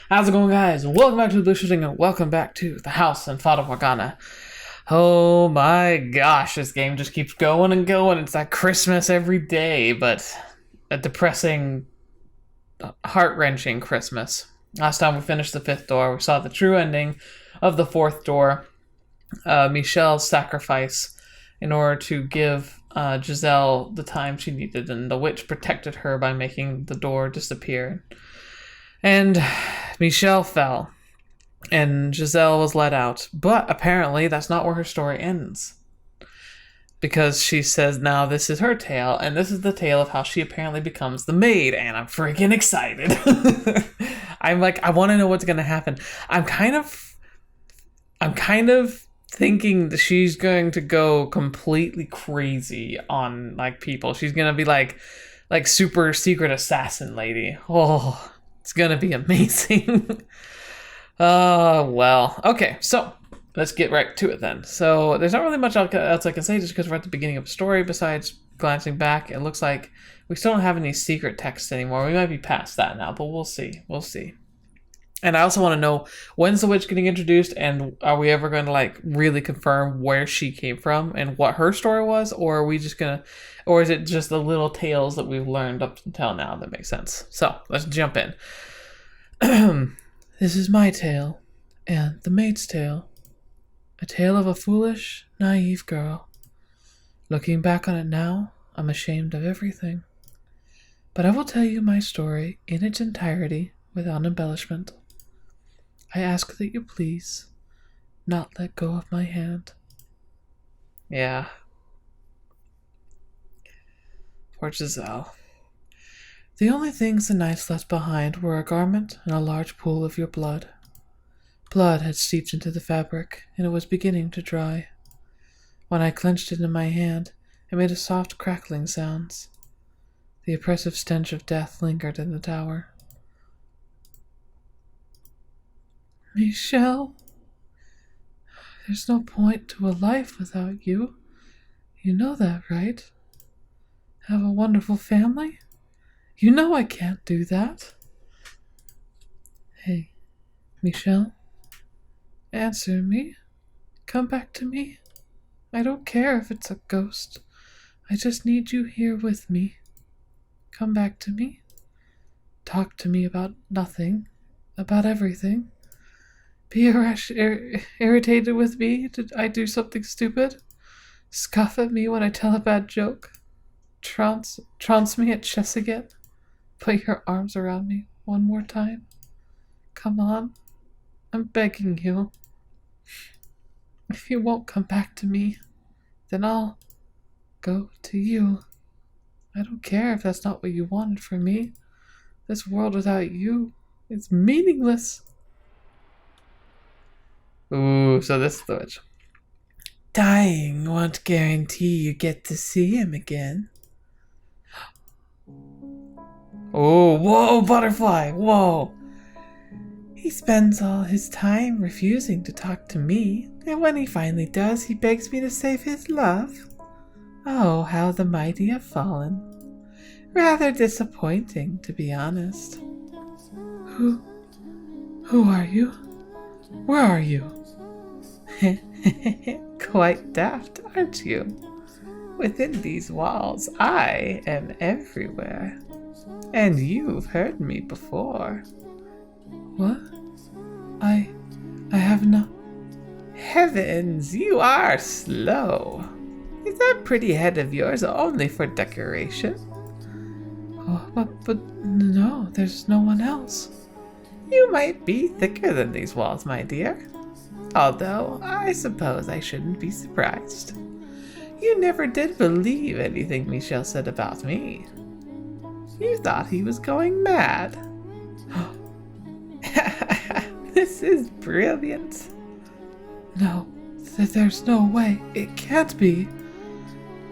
How's it going, guys? Welcome back to TheBlueShifting and welcome back to the house in Fata Morgana. Oh my gosh, this game just keeps going and going. It's like Christmas every day, but a depressing, heart-wrenching Christmas. Last time we finished the fifth door, we saw the true ending of the fourth door. Michel's sacrifice in order to give Giselle the time she needed, and the witch protected her by making the door disappear. And Michel fell, and Giselle was let out. But apparently, that's not where her story ends. Because she says now this is her tale, and this is the tale of how she apparently becomes the maid, and I'm freaking excited. I'm like, I want to know what's going to happen. I'm kind of thinking that she's going to go completely crazy on, like, people. She's going to be like super secret assassin lady. Oh, it's gonna be amazing. Well. Okay, so let's get right to it then. So there's not really much else I can say just because we're at the beginning of the story. Besides glancing back, it looks like we still don't have any secret text anymore. We might be past that now, but we'll see. We'll see. And I also want to know, when's the witch getting introduced, and are we ever going to like really confirm where she came from and what her story was, or are we just gonna, or is it just the little tales that we've learned up until now that make sense? So let's jump in. This is my tale, and the maid's tale. A tale of a foolish, naive girl. Looking back on it now, I'm ashamed of everything. But I will tell you my story in its entirety without embellishment. I ask that you please not let go of my hand. Yeah. Poor Giselle. The only things the knights left behind were a garment and a large pool of your blood. Blood had seeped into the fabric, and it was beginning to dry. When I clenched it in my hand, it made a soft crackling sound. The oppressive stench of death lingered in the tower. Michel, there's no point to a life without you. You know that, right? Have a wonderful family? You know I can't do that. Hey, Michel, answer me. Come back to me. I don't care if it's a ghost. I just need you here with me. Come back to me. Talk to me about nothing, about everything. Be irritated with me? Did I do something stupid? Scoff at me when I tell a bad joke? Trounce me at chess again? Put your arms around me one more time? Come on. I'm begging you. If you won't come back to me, then I'll go to you. I don't care if that's not what you wanted from me. This world without you is meaningless. Ooh, so this is the witch. Dying won't guarantee you get to see him again. Oh, whoa, butterfly, whoa. He spends all his time refusing to talk to me, and when he finally does, he begs me to save his love. Oh, how the mighty have fallen. Rather disappointing, to be honest. Who are you? Where are you? Quite daft, aren't you? Within these walls, I am everywhere. And you've heard me before. What? I have no... Heavens, you are slow. Is that pretty head of yours only for decoration? Oh, but no, there's no one else. You might be thicker than these walls, my dear. Although, I suppose I shouldn't be surprised. You never did believe anything Michel said about me. You thought he was going mad. This is brilliant. No, there's no way. It can't be.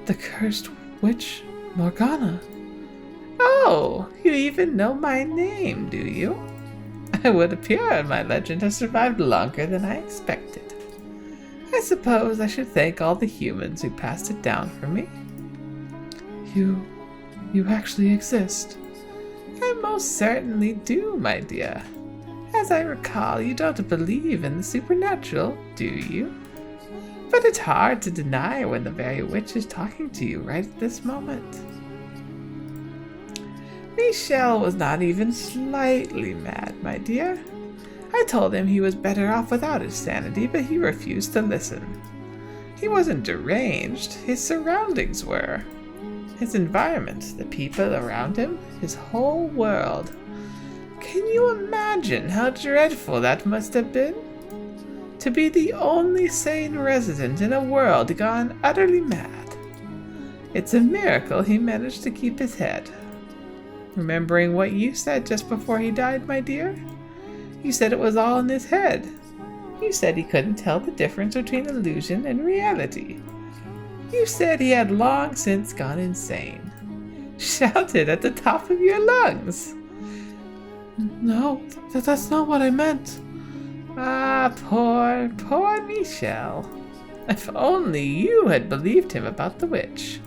The cursed witch, Morgana. Oh, you even know my name, do you? It would appear my legend has survived longer than I expected. I suppose I should thank all the humans who passed it down for me. You actually exist. I most certainly do, my dear. As I recall, you don't believe in the supernatural, do you? But it's hard to deny when the very witch is talking to you right at this moment. Michel was not even slightly mad, my dear. I told him he was better off without his sanity, but he refused to listen. He wasn't deranged, his surroundings were. His environment, the people around him, his whole world. Can you imagine how dreadful that must have been? To be the only sane resident in a world gone utterly mad. It's a miracle he managed to keep his head. Remembering what you said just before he died, my dear? You said it was all in his head. You said he couldn't tell the difference between illusion and reality. You said he had long since gone insane. Shouted at the top of your lungs. No, that's not what I meant. Ah, poor Michel. If only you had believed him about the witch.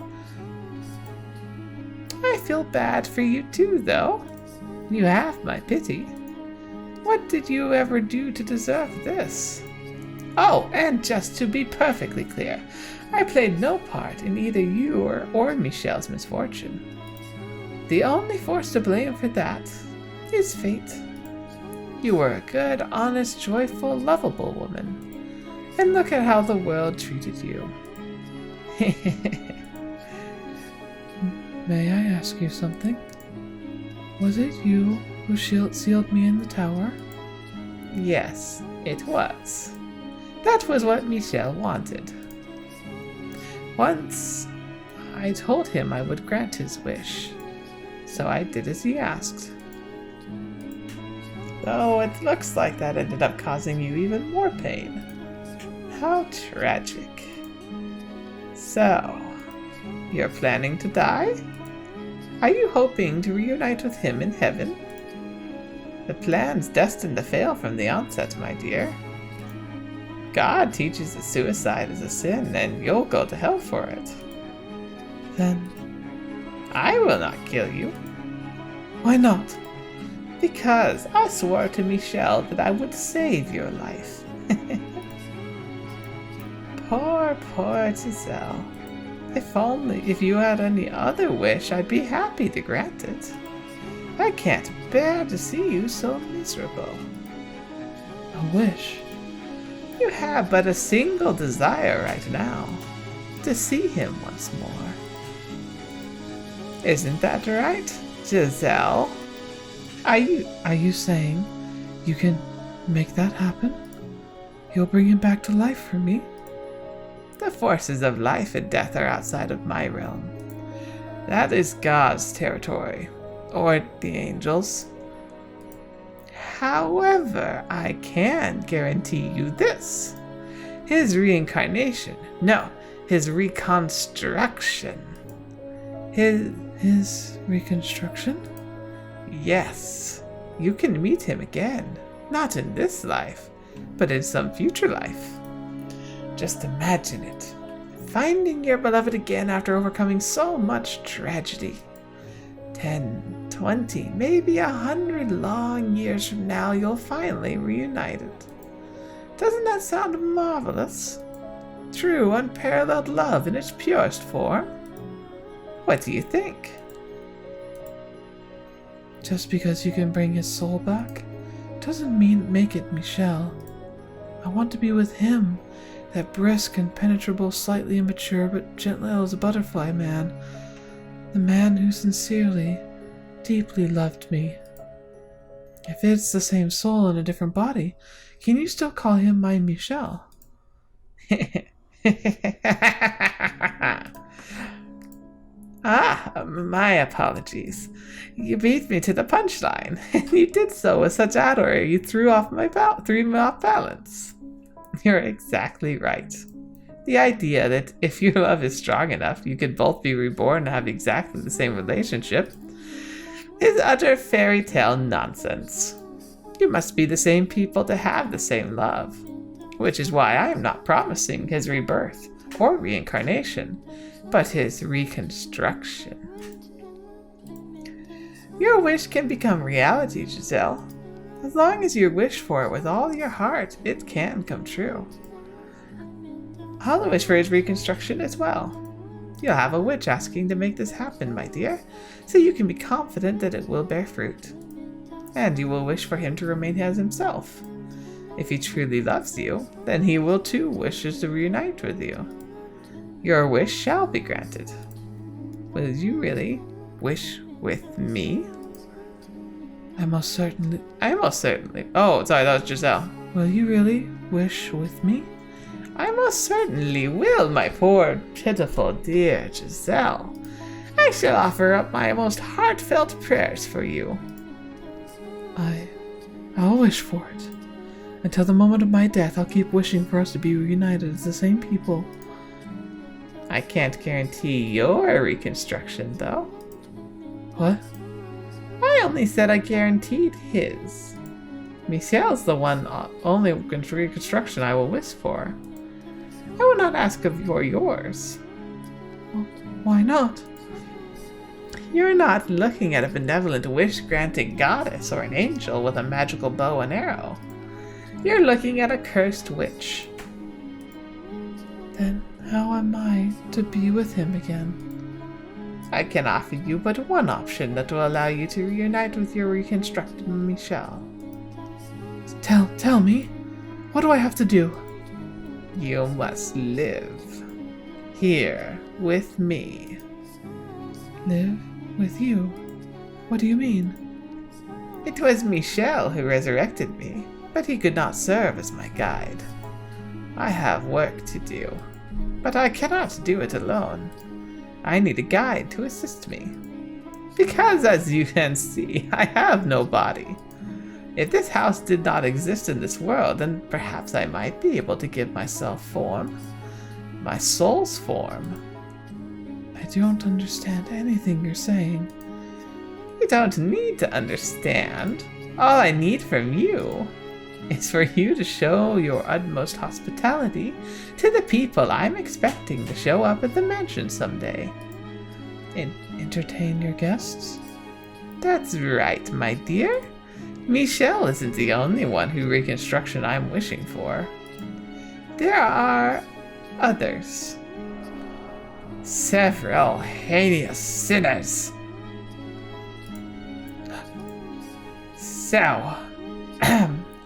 I feel bad for you too, though. You have my pity. What did you ever do to deserve this? Oh, and just to be perfectly clear, I played no part in either you or Michel's misfortune. The only force to blame for that is fate. You were a good, honest, joyful, lovable woman. And look at how the world treated you. May I ask you something? Was it you who sealed me in the tower? Yes, it was. That was what Michel wanted. Once, I told him I would grant his wish, so I did as he asked. Though it looks like that ended up causing you even more pain. How tragic. So, you're planning to die? Are you hoping to reunite with him in heaven? The plan's destined to fail from the onset, my dear. God teaches that suicide is a sin, and you'll go to hell for it. Then, I will not kill you. Why not? Because I swore to Michel that I would save your life. Poor Giselle. If you had any other wish, I'd be happy to grant it. I can't bear to see you so miserable. A wish? You have but a single desire right now. To see him once more. Isn't that right, Giselle? Are you saying you can make that happen? You'll bring him back to life for me? The forces of life and death are outside of my realm. That is God's territory, or the angels. However, I can guarantee you this. His reincarnation, no, his reconstruction. His reconstruction? Yes, you can meet him again, not in this life, but in some future life. Just imagine it, finding your beloved again after overcoming so much tragedy. 10, 20, maybe 100 long years from now, you'll finally reunite it. Doesn't that sound marvelous? True, unparalleled love in its purest form. What do you think? Just because you can bring his soul back, doesn't make it Michel. I want to be with him, that brisk, impenetrable, slightly immature, but gentle as a butterfly man. The man who sincerely, deeply loved me. If it's the same soul in a different body, can you still call him my Michel? Ah, my apologies. You beat me to the punchline, and you did so with such ardor you threw me off balance. You're exactly right. The idea that if your love is strong enough, you could both be reborn and have exactly the same relationship is utter fairy tale nonsense. You must be the same people to have the same love, which is why I am not promising his rebirth or reincarnation, but his reconstruction. Your wish can become reality, Giselle. As long as you wish for it with all your heart, it can come true. I'll wish for his reconstruction as well. You'll have a witch asking to make this happen, my dear, so you can be confident that it will bear fruit. And you will wish for him to remain as himself. If he truly loves you, then he will too wishes to reunite with you. Your wish shall be granted. Will you really wish with me? I most certainly. Oh, sorry, that was Giselle. Will you really wish with me? I most certainly will, my poor, pitiful, dear Giselle. I shall offer up my most heartfelt prayers for you. I'll wish for it. Until the moment of my death, I'll keep wishing for us to be reunited as the same people. I can't guarantee your reconstruction, though. What? I only said I guaranteed his. Michel's the only reconstruction I will wish for. I will not ask for yours. Well, why not? You're not looking at a benevolent wish-granting goddess or an angel with a magical bow and arrow. You're looking at a cursed witch. Then how am I to be with him again? I can offer you but one option that will allow you to reunite with your reconstructed Michel. Tell me, what do I have to do? You must live here with me. Live with you? What do you mean? It was Michel who resurrected me, but he could not serve as my guide. I have work to do, but I cannot do it alone. I need a guide to assist me. Because, as you can see, I have no body. If this house did not exist in this world, then perhaps I might be able to give myself form. My soul's form. I don't understand anything you're saying. You don't need to understand. All I need from you is for you to show your utmost hospitality to the people I'm expecting to show up at the mansion someday. Entertain your guests? That's right, my dear. Michel isn't the only one whose reconstruction I'm wishing for. There are others. Several heinous sinners. So,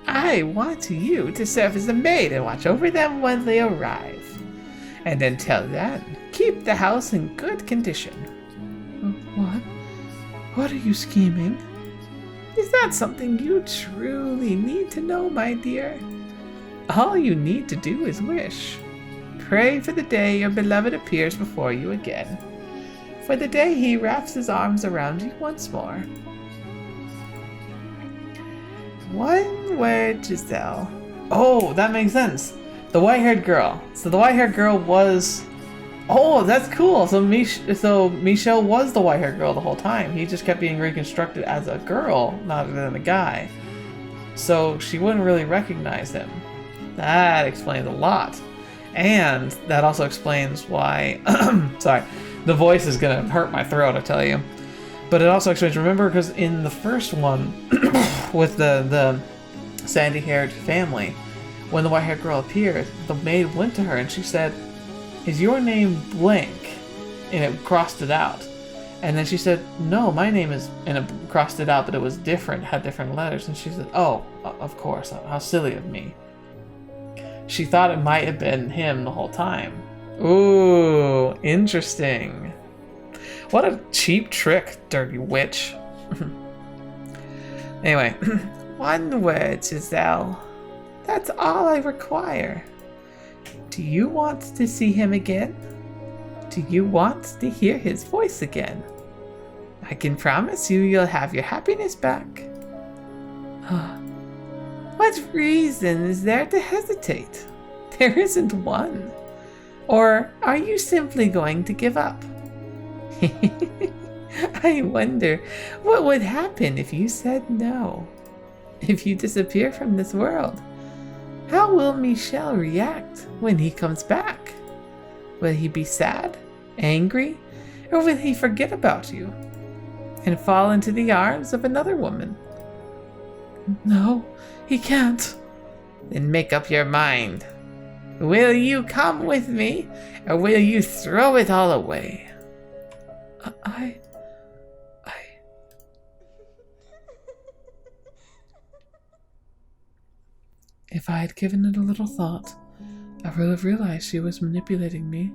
I want you to serve as a maid and watch over them when they arrive. And until then, keep the house in good condition. What? What are you scheming? Is that something you truly need to know, my dear? All you need to do is wish. Pray for the day your beloved appears before you again. For the day he wraps his arms around you once more. One word, Giselle. Oh, that makes sense. The white-haired girl. So the white-haired girl was... Oh, that's cool. So Michel was the white-haired girl the whole time. He just kept being reconstructed as a girl, not as a guy. So she wouldn't really recognize him. That explains a lot. And that also explains why... Sorry. The voice is going to hurt my throat, I tell you. But it also explains... Remember, because in the first one, with the sandy-haired family, when the white-haired girl appeared, the maid went to her and she said, "Is your name blank?" And it crossed it out. And then she said, "No, my name is..." And it crossed it out, but it was different, had different letters. And she said, "Oh, of course, how silly of me." She thought it might have been him the whole time. Ooh, interesting. What a cheap trick, dirty witch. Anyway, one word, Giselle. That's all I require. Do you want to see him again? Do you want to hear his voice again? I can promise you'll have your happiness back. What reason is there to hesitate? There isn't one. Or are you simply going to give up? I wonder what would happen if you said no. If you disappear from this world, how will Michel react when he comes back? Will he be sad, angry, or will he forget about you and fall into the arms of another woman? No, he can't. Then make up your mind. Will you come with me, or will you throw it all away? I... If I had given it a little thought, I would have realized she was manipulating me,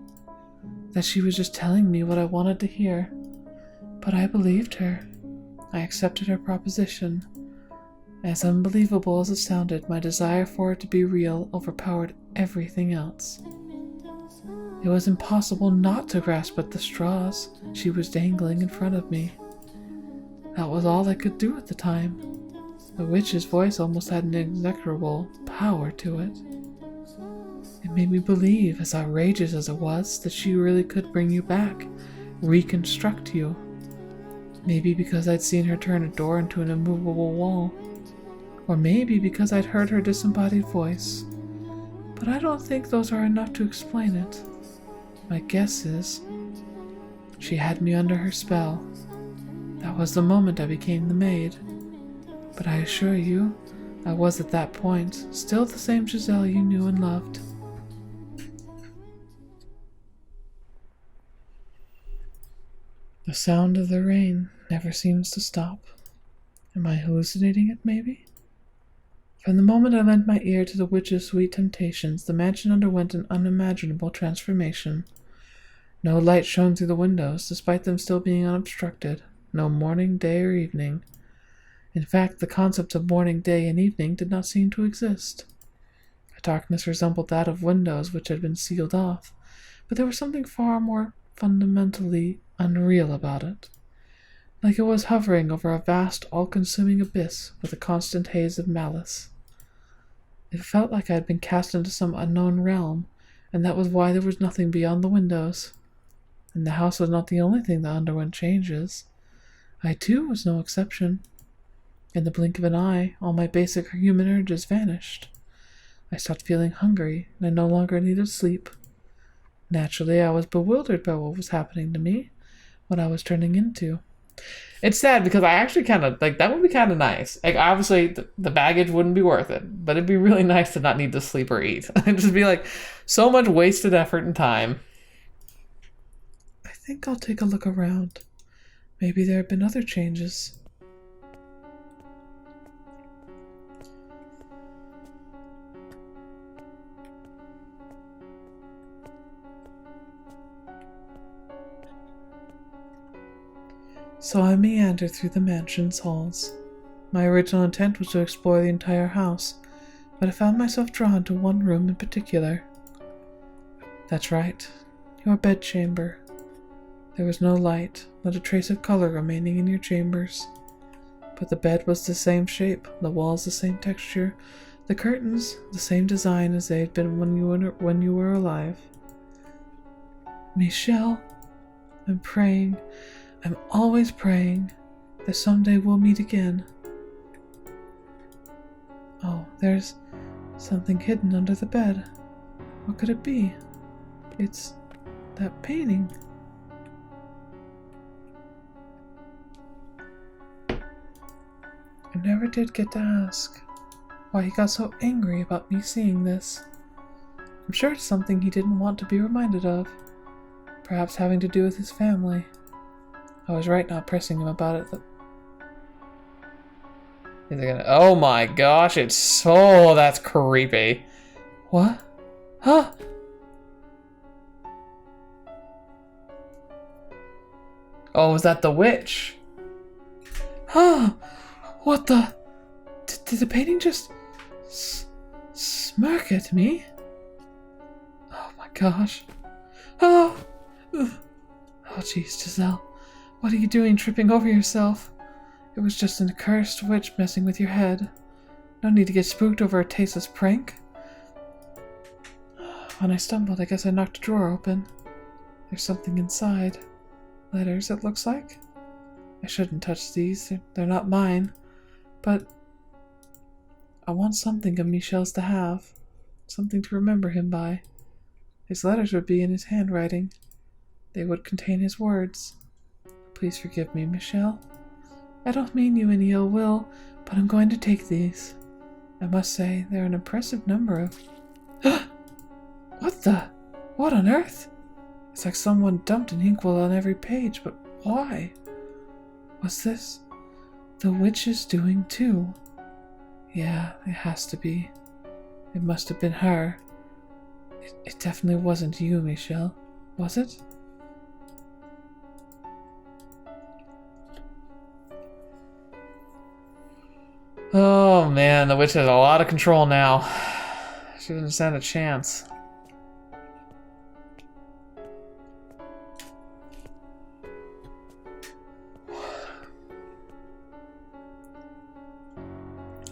that she was just telling me what I wanted to hear. But I believed her. I accepted her proposition. As unbelievable as it sounded, my desire for it to be real overpowered everything else. It was impossible not to grasp at the straws she was dangling in front of me. That was all I could do at the time. The witch's voice almost had an inexorable power to it. It made me believe, as outrageous as it was, that she really could bring you back, reconstruct you. Maybe because I'd seen her turn a door into an immovable wall. Or maybe because I'd heard her disembodied voice. But I don't think those are enough to explain it. My guess is, she had me under her spell. That was the moment I became the maid. But I assure you, I was at that point still the same Giselle you knew and loved. The sound of the rain never seems to stop. Am I hallucinating it, maybe? From the moment I lent my ear to the witch's sweet temptations, the mansion underwent an unimaginable transformation. No light shone through the windows, despite them still being unobstructed. No morning, day, or evening. In fact, the concepts of morning, day, and evening did not seem to exist. The darkness resembled that of windows which had been sealed off, but there was something far more fundamentally unreal about it. Like it was hovering over a vast, all-consuming abyss with a constant haze of malice. It felt like I had been cast into some unknown realm, and that was why there was nothing beyond the windows. And the house was not the only thing that underwent changes. I, too, was no exception. In the blink of an eye, all my basic human urges vanished. I stopped feeling hungry, and I no longer needed sleep. Naturally, I was bewildered by what was happening to me, what I was turning into. It's sad because I actually kind of, that would be kind of nice. Obviously, the baggage wouldn't be worth it, but it'd be really nice to not need to sleep or eat. It'd just be so much wasted effort and time. I think I'll take a look around. Maybe there have been other changes. So I meandered through the mansion's halls. My original intent was to explore the entire house, but I found myself drawn to one room in particular. That's right, your bedchamber. There was no light, not a trace of color remaining in your chambers. But the bed was the same shape, the walls the same texture, the curtains the same design as they had been when you were alive. Michel, I'm praying. I'm always praying that someday we'll meet again. Oh, there's something hidden under the bed. What could it be? It's that painting. I never did get to ask why he got so angry about me seeing this. I'm sure it's something he didn't want to be reminded of. Perhaps having to do with his family. I was right not pressing him about it. Oh my gosh, it's so... that's creepy. What? Huh? Oh, was that the witch? Huh? What the... Did the painting just... smirk at me? Oh my gosh. Oh! Oh jeez, Giselle. What are you doing tripping over yourself? It was just an accursed witch messing with your head. No need to get spooked over a tasteless prank. When I stumbled, I guess I knocked a drawer open. There's something inside. Letters, it looks like. I shouldn't touch these. They're not mine. But I want something of Michel's to have. Something to remember him by. His letters would be in his handwriting. They would contain his words. Please forgive me, Michel. I don't mean you any ill will, but I'm going to take these. I must say, they're an impressive number of... What the? What on earth? It's like someone dumped an inkwell on every page, but why? What's this? The witch is doing too. Yeah, it has to be. It must have been her. It definitely wasn't you, Michel. Was it? Oh man, the witch has a lot of control now. She doesn't stand a chance.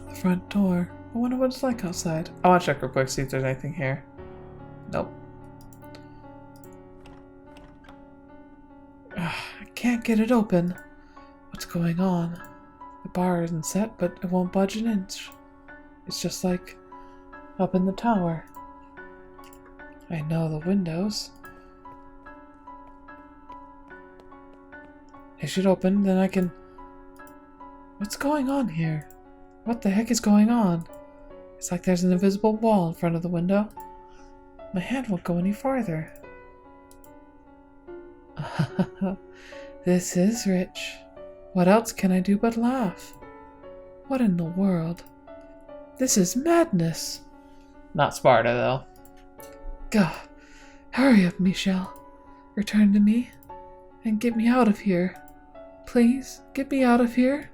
The front door. I wonder what it's like outside. I want to check real quick, see if there's anything here. Nope. I can't get it open. What's going on? The bar isn't set, but it won't budge an inch. It's just like up in the tower. I know the windows. It should open, then I can... What's going on here? What the heck is going on? It's like there's an invisible wall in front of the window. My hand won't go any farther. This is rich. What else can I do but laugh? What in the world? This is madness. Not Sparta, though. Gah! Hurry up, Michel. Return to me and get me out of here. Please, get me out of here.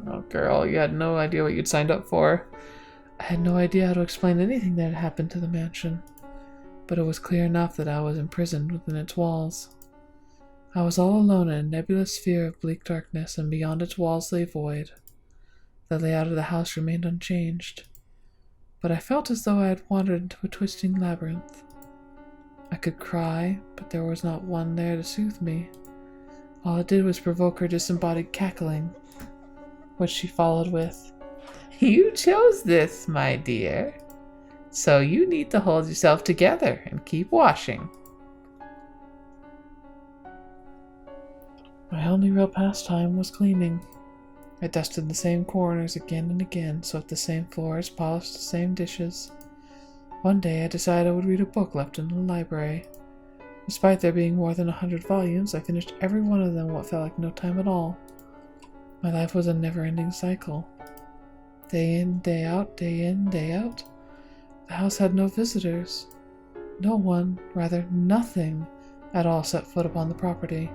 Oh, girl, you had no idea what you'd signed up for. I had no idea how to explain anything that had happened to the mansion, but it was clear enough that I was imprisoned within its walls. I was all alone in a nebulous sphere of bleak darkness, and beyond its walls lay void. The layout of the house remained unchanged, but I felt as though I had wandered into a twisting labyrinth. I could cry, but there was not one there to soothe me. All it did was provoke her disembodied cackling, which she followed with, "You chose this, my dear, so you need to hold yourself together and keep washing." My only real pastime was cleaning. I dusted the same corners again and again, swept the same floors, polished the same dishes. One day I decided I would read a book left in the library. Despite there being more than 100 volumes, I finished every one of them in what felt like no time at all. My life was a never-ending cycle. Day in, day out, day in, day out. The house had no visitors. No one, rather nothing, at all set foot upon the property.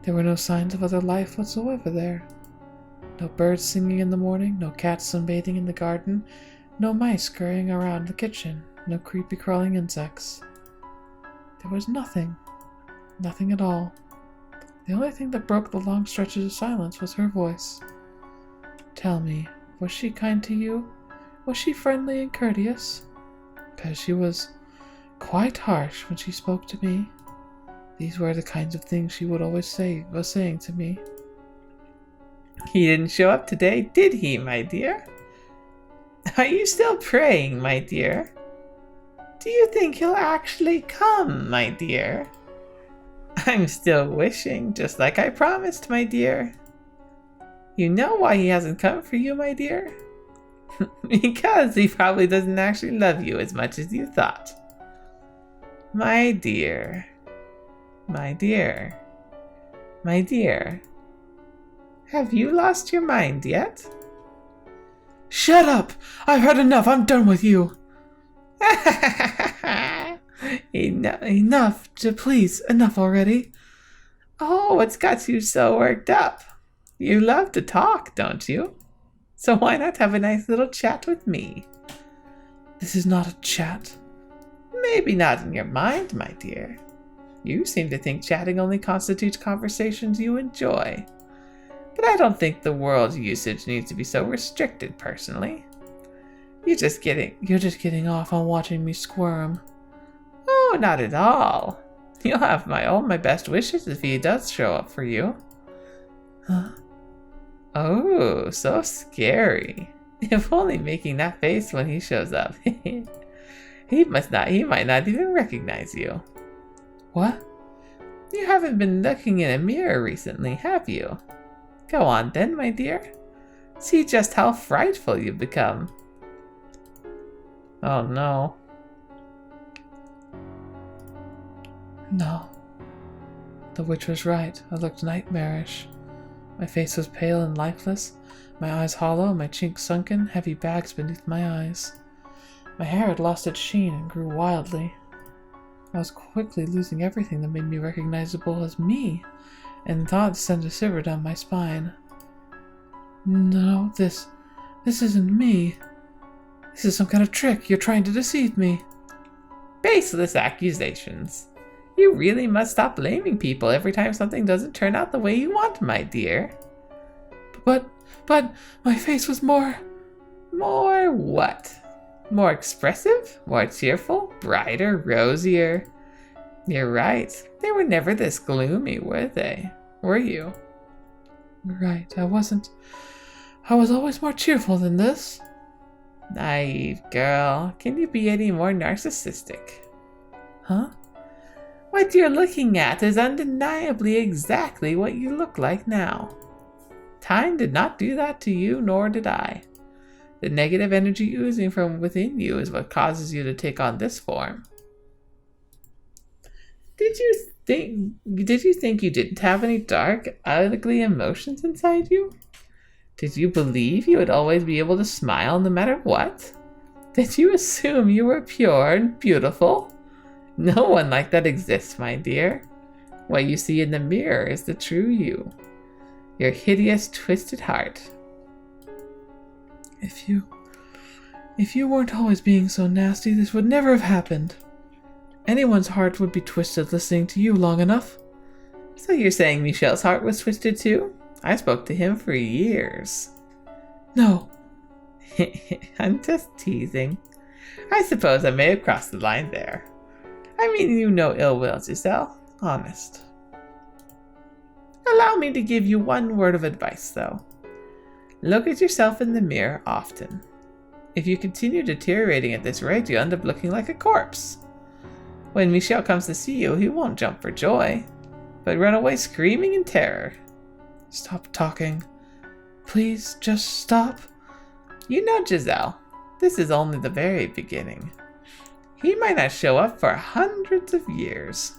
There were no signs of other life whatsoever there. No birds singing in the morning, no cats sunbathing in the garden, no mice scurrying around the kitchen, no creepy crawling insects. There was nothing. Nothing at all. The only thing that broke the long stretches of silence was her voice. Tell me, was she kind to you? Was she friendly and courteous? Because she was quite harsh when she spoke to me. These were the kinds of things she would always was saying to me. "He didn't show up today, did he, my dear? Are you still praying, my dear? Do you think he'll actually come, my dear? I'm still wishing, just like I promised, my dear. You know why he hasn't come for you, my dear? Because he probably doesn't actually love you as much as you thought. My dear, my dear, my dear, have you lost your mind yet?" "Shut up! I've heard enough. I'm done with you." Enough, please, enough already. Oh, what's got you so worked up? You love to talk, don't you? So why not have a nice little chat with me? This is not a chat. Maybe not in your mind, my dear. You seem to think chatting only constitutes conversations you enjoy. But I don't think the world's usage needs to be so restricted, personally. You're just getting off on watching me squirm. Oh, not at all. You'll have all my best wishes if he does show up for you. Huh? Oh, so scary. If only making that face when he shows up. He might not even recognize you. What? You haven't been looking in a mirror recently, have you? Go on then, my dear. See just how frightful you've become. Oh no. No. The witch was right. I looked nightmarish. My face was pale and lifeless, my eyes hollow, my cheeks sunken, heavy bags beneath my eyes. My hair had lost its sheen and grew wildly. I was quickly losing everything that made me recognizable as me, and thoughts sent a shiver down my spine. No, this isn't me. This is some kind of trick. You're trying to deceive me. Baseless accusations. You really must stop blaming people every time something doesn't turn out the way you want, my dear. But my face was more... More what? More expressive? More cheerful? Brighter? Rosier? You're right. They were never this gloomy, were they? Were you? Right, I wasn't. I was always more cheerful than this. Naive girl. Can you be any more narcissistic? Huh? What you're looking at is undeniably exactly what you look like now. Time did not do that to you, nor did I. The negative energy oozing from within you is what causes you to take on this form. Did you think you didn't have any dark, ugly emotions inside you? Did you believe you would always be able to smile no matter what? Did you assume you were pure and beautiful? No one like that exists, my dear. What you see in the mirror is the true you. Your hideous, twisted heart. If you weren't always being so nasty, this would never have happened. Anyone's heart would be twisted listening to you long enough. So you're saying Michel's heart was twisted too? I spoke to him for years. No. I'm just teasing. I suppose I may have crossed the line there. I mean you no ill will, Giselle. Honest. Allow me to give you one word of advice, though. Look at yourself in the mirror often. If you continue deteriorating at this rate, you'll end up looking like a corpse. When Michel comes to see you, he won't jump for joy, but run away screaming in terror. Stop talking. Please, just stop. You know, Giselle, this is only the very beginning. He might not show up for hundreds of years.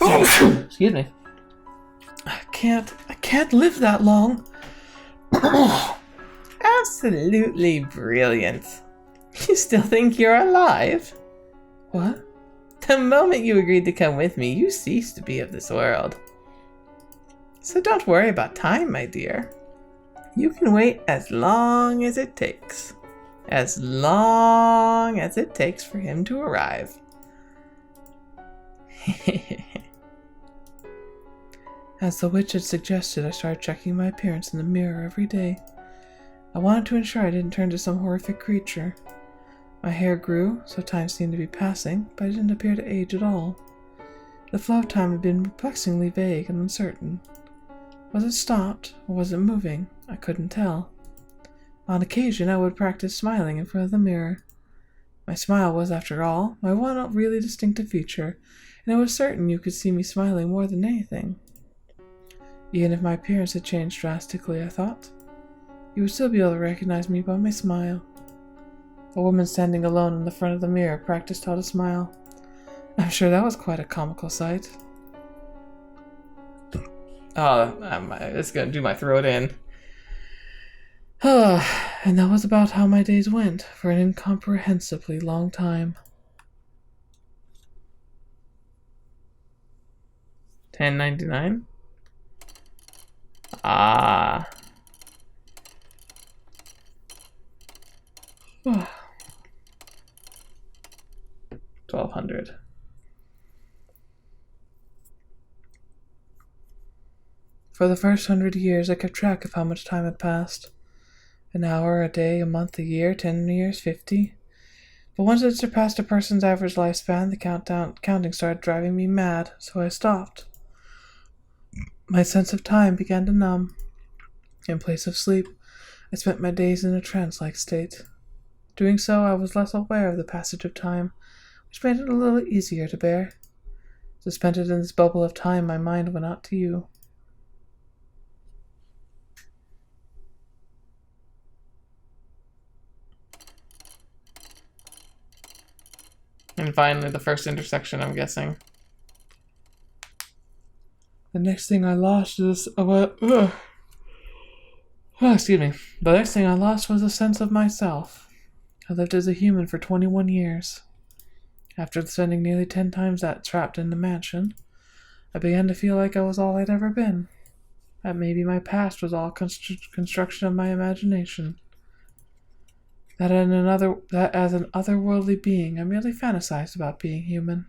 Excuse me. I can't live that long. Absolutely brilliant. You still think you're alive? What? The moment you agreed to come with me, you ceased to be of this world. So don't worry about time, my dear. You can wait as long as it takes. As long as it takes for him to arrive. As the witch had suggested, I started checking my appearance in the mirror every day. I wanted to ensure I didn't turn to some horrific creature. My hair grew, so time seemed to be passing, but I didn't appear to age at all. The flow of time had been perplexingly vague and uncertain. Was it stopped, or was it moving? I couldn't tell. On occasion, I would practice smiling in front of the mirror. My smile was, after all, my one really distinctive feature, and I was certain you could see me smiling more than anything. Even if my appearance had changed drastically, I thought, you would still be able to recognize me by my smile. A woman standing alone in the front of the mirror practiced how to smile. I'm sure that was quite a comical sight. Oh, it's gonna do my throat in. And that was about how my days went for an incomprehensibly long time. 10.99. Ah. 1200. For the first 100 years, I kept track of how much time had passed. An hour, a day, a month, a year, 10 years, 50. But once it surpassed a person's average lifespan, the counting started driving me mad, so I stopped. My sense of time began to numb. In place of sleep, I spent my days in a trance-like state. Doing so, I was less aware of the passage of time, which made it a little easier to bear. Suspended in this bubble of time, my mind went out to you. And finally, the first intersection, I'm guessing. The next thing I lost is... excuse me. The next thing I lost was a sense of myself. I lived as a human for 21 years. After spending nearly 10 times that trapped in the mansion, I began to feel like I was all I'd ever been. That maybe my past was all construction of my imagination. That as an otherworldly being, I merely fantasized about being human.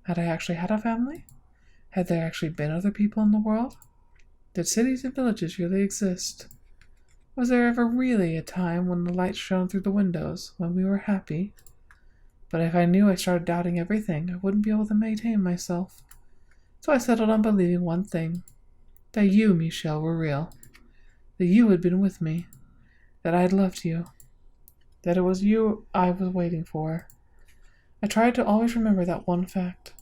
Had I actually had a family? Had there actually been other people in the world? Did cities and villages really exist? Was there ever really a time when the light shone through the windows, when we were happy? But if I knew I started doubting everything, I wouldn't be able to maintain myself. So I settled on believing one thing. That you, Michel, were real. That you had been with me. That I had loved you. That it was you I was waiting for. I tried to always remember that one fact.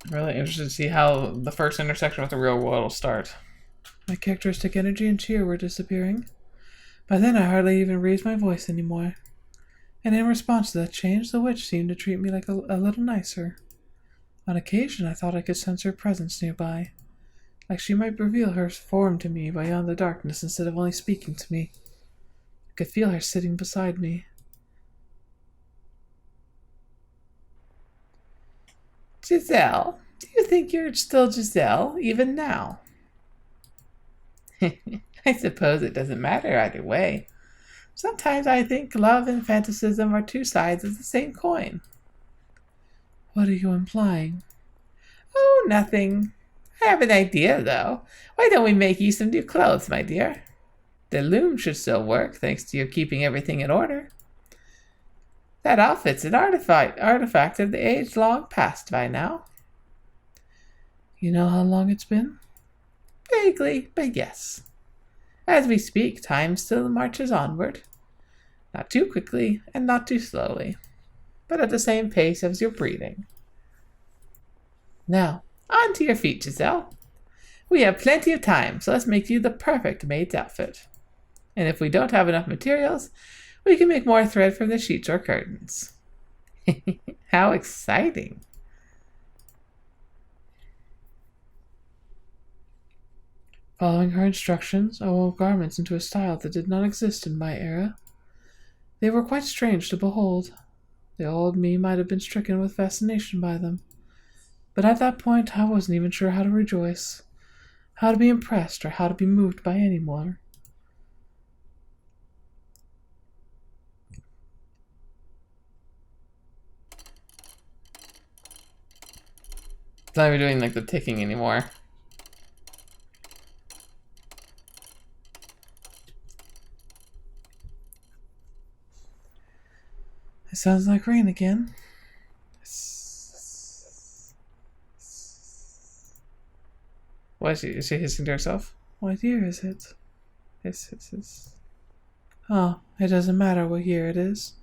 I'm really interested to see how the first intersection with the real world will start. My characteristic energy and cheer were disappearing. By then I hardly even raised my voice anymore. And in response to that change, the witch seemed to treat me like a little nicer. On occasion I thought I could sense her presence nearby, like she might reveal her form to me beyond the darkness instead of only speaking to me. I could feel her sitting beside me. Giselle, do you think you're still Giselle, even now? I suppose it doesn't matter either way. Sometimes I think love and fantasism are two sides of the same coin. What are you implying? Oh, nothing. I have an idea, though. Why don't we make you some new clothes, my dear? The loom should still work, thanks to your keeping everything in order. That outfit's an artifact of the age long past by now. You know how long it's been? Vaguely, but yes. As we speak, time still marches onward. Not too quickly and not too slowly, but at the same pace as your breathing. Now, on to your feet, Giselle. We have plenty of time, so let's make you the perfect maid's outfit. And if we don't have enough materials, we can make more thread from the sheets or curtains. How exciting! Following her instructions, I wove garments into a style that did not exist in my era. They were quite strange to behold. The old me might have been stricken with fascination by them. But at that point, I wasn't even sure how to rejoice, how to be impressed, or how to be moved by anyone. It's not even doing like the ticking anymore. It sounds like rain again. Why is she hissing to herself? What year is it? Hiss. Oh, it doesn't matter what year it is.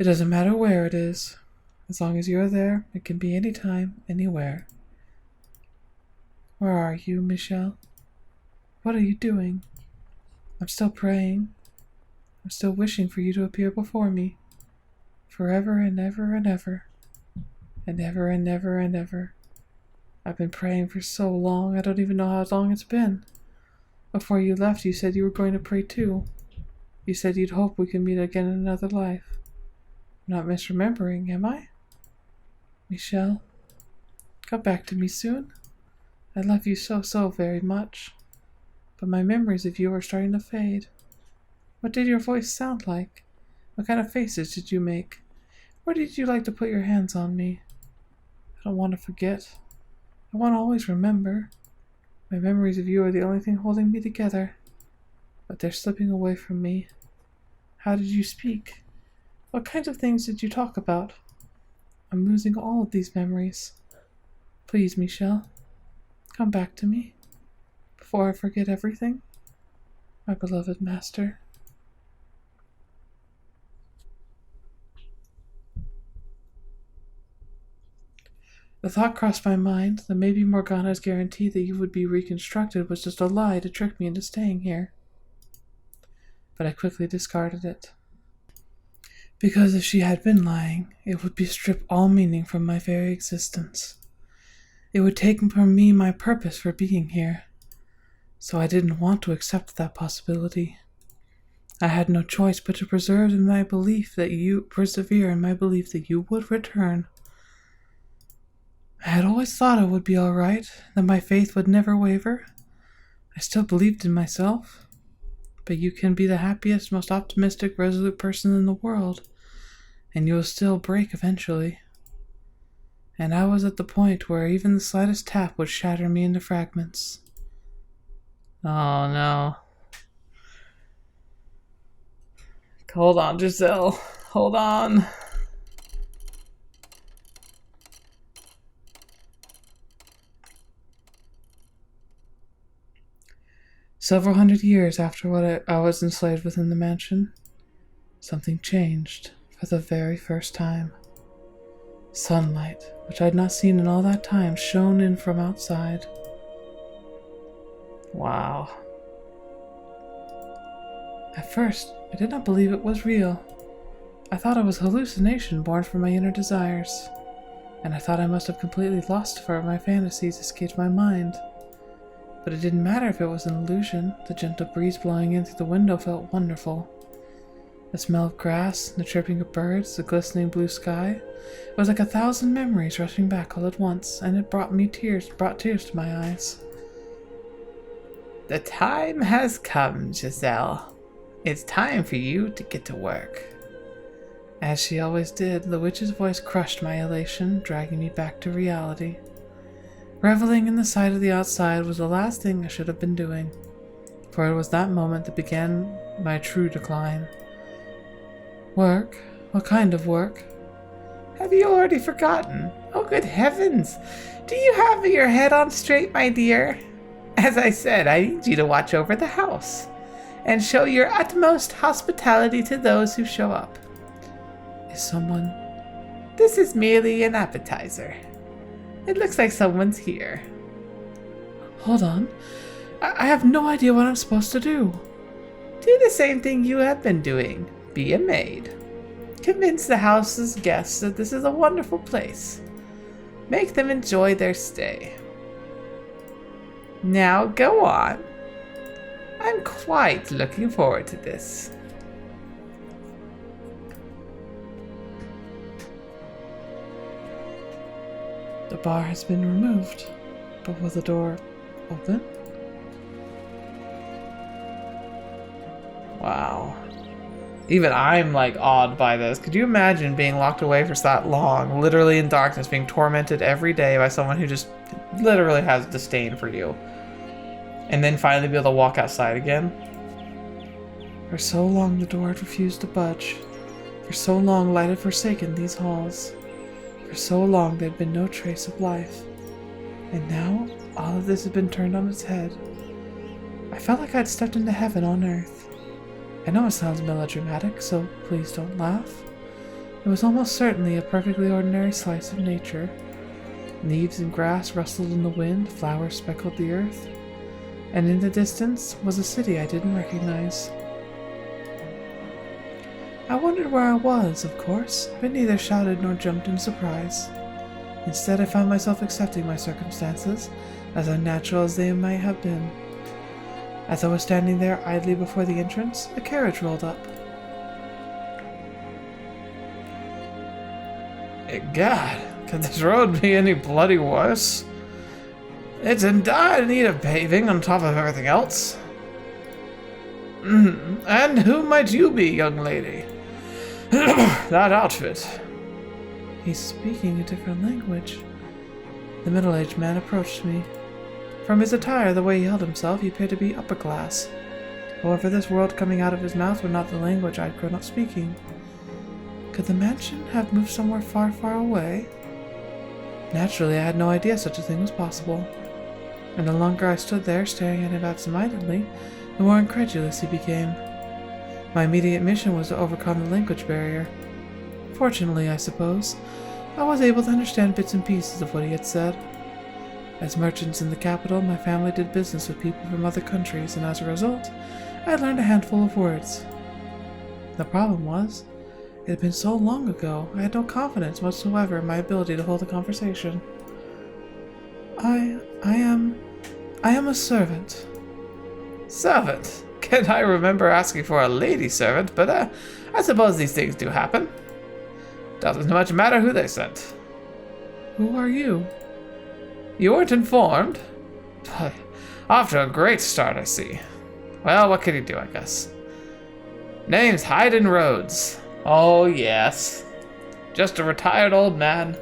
It doesn't matter where it is. As long as you're there, it can be any time, anywhere. Where are you, Michel? What are you doing? I'm still praying. I'm still wishing for you to appear before me. Forever and ever and ever. And ever and ever and ever. I've been praying for so long, I don't even know how long it's been. Before you left, you said you were going to pray too. You said you'd hope we could meet again in another life. I'm not misremembering, am I? Michel, come back to me soon. I love you so very much. But my memories of you are starting to fade. What did your voice sound like? What kind of faces did you make? Where did you like to put your hands on me? I don't want to forget. I want to always remember. My memories of you are the only thing holding me together. But they're slipping away from me. How did you speak? What kinds of things did you talk about? I'm losing all of these memories. Please, Michel, come back to me. before I forget everything, my beloved master. The thought crossed my mind that maybe Morgana's guarantee that you would be reconstructed was just a lie to trick me into staying here. But I quickly discarded it. Because if she had been lying, it would strip all meaning from my very existence. It would take from me my purpose for being here. So I didn't want to accept that possibility. I had no choice but to persevere in my belief that you would return. I had always thought it would be all right, that my faith would never waver. I still believed in myself. But you can be the happiest, most optimistic, resolute person in the world, and you will still break eventually. And I was at the point where even the slightest tap would shatter me into fragments. Oh no. Hold on, Giselle. Hold on. Several hundred years after I was enslaved within the mansion, something changed for the very first time. Sunlight, which I had not seen in all that time, shone in from outside. Wow. At first, I did not believe it was real. I thought it was a hallucination born from my inner desires, and I thought I must have completely lost for my fantasies escaped my mind. But it didn't matter if it was an illusion. The gentle breeze blowing in through the window felt wonderful. The smell of grass, the chirping of birds, the glistening blue sky. It was like 1,000 memories rushing back all at once, and it brought tears to my eyes. The time has come, Giselle. It's time for you to get to work. As she always did, the witch's voice crushed my elation, dragging me back to reality. Reveling in the sight of the outside was the last thing I should have been doing, for it was that moment that began my true decline. Work? What kind of work? Have you already forgotten? Oh, good heavens! Do you have your head on straight, my dear? As I said, I need you to watch over the house, and show your utmost hospitality to those who show up. Is someone... This is merely an appetizer. It looks like someone's here. Hold on. I have no idea what I'm supposed to do. Do the same thing you have been doing. Be a maid. Convince the house's guests that this is a wonderful place. Make them enjoy their stay. Now go on. I'm quite looking forward to this. The bar has been removed, but will the door open? Wow. Even I'm like awed by this. Could you imagine being locked away for that long, literally in darkness, being tormented every day by someone who just literally has disdain for you? And then finally be able to walk outside again? For so long the door had refused to budge. For so long light had forsaken these halls. For so long there had been no trace of life. And now, all of this had been turned on its head. I felt like I'd stepped into heaven on earth. I know it sounds melodramatic, so please don't laugh. It was almost certainly a perfectly ordinary slice of nature. Leaves and grass rustled in the wind, flowers speckled the earth. And in the distance was a city I didn't recognize. I wondered where I was, of course, but neither shouted nor jumped in surprise. Instead, I found myself accepting my circumstances, as unnatural as they might have been. As I was standing there idly before the entrance, a carriage rolled up. God, could this road be any bloody worse? It's in dire need of paving on top of everything else. And who might you be, young lady? That outfit. He's speaking a different language. The middle-aged man approached me. From his attire, the way he held himself, he appeared to be upper class. However, this word coming out of his mouth were not the language I had grown up speaking. Could the mansion have moved somewhere far, far away? Naturally, I had no idea such a thing was possible. And the longer I stood there staring at him absentmindedly, the more incredulous he became. My immediate mission was to overcome the language barrier. Fortunately, I suppose, I was able to understand bits and pieces of what he had said. As merchants in the capital, my family did business with people from other countries, and as a result, I had learned a handful of words. The problem was, it had been so long ago, I had no confidence whatsoever in my ability to hold a conversation. I am a servant. Servant? Can I remember asking for a lady servant, but I suppose these things do happen. Doesn't much matter who they sent. Who are you? You weren't informed? Off to a great start, I see. Well, what can you do, I guess? Name's Hayden Rhodes. Oh, yes. Just a retired old man.